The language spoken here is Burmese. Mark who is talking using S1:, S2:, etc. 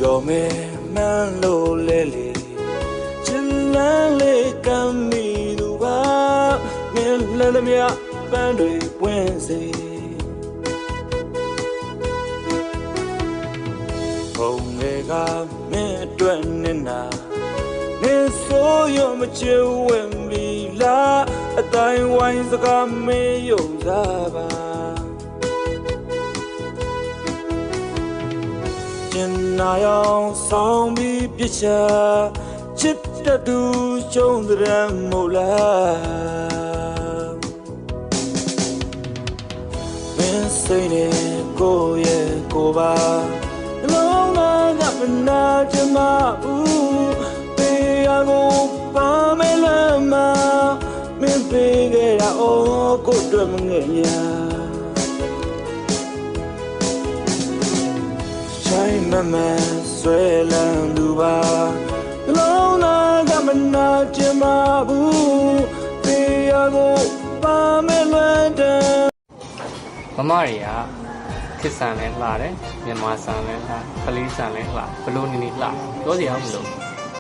S1: ပြောမယ်မှန်းလို့လေလေချစ်လန်းလေးကမ်းမိသူပါမင်းလည်းသမျှပန်းတွေပွင့်စေဘုံငယ်ကမင်းအတွက်နဲ့နာနေဆိုရမချစ်ဝင်ပြီလားအတိုင်းဝိုင်းစကားမေးယုံစားပါကျင်နာရောင်ဆောင်ပြီးပြချာချစ်တတူရှုံးတဲ့မို့လားမင်းစိတ်နဲ့ကိုရဲ့ကိုပါလုံးသားကမနာချင်မဘူးတေးရကိုပါမဲလမ်းမှာမင်းပေးခဲ့တာအော်ကိုအတွက်မငဲ့ညာဆိုင်မမဆွဲလန်းသူပါလုံးသားကမနာချင်မဘူးတေးရကိုပါမဲလမ်းတန်း
S2: မမတွေကခစ်ဆန်လဲလှတယ်မြန်မာဆန်လဲလှကလေးဆန်လဲလှဘလို့နေနေလှပြောစရာမလို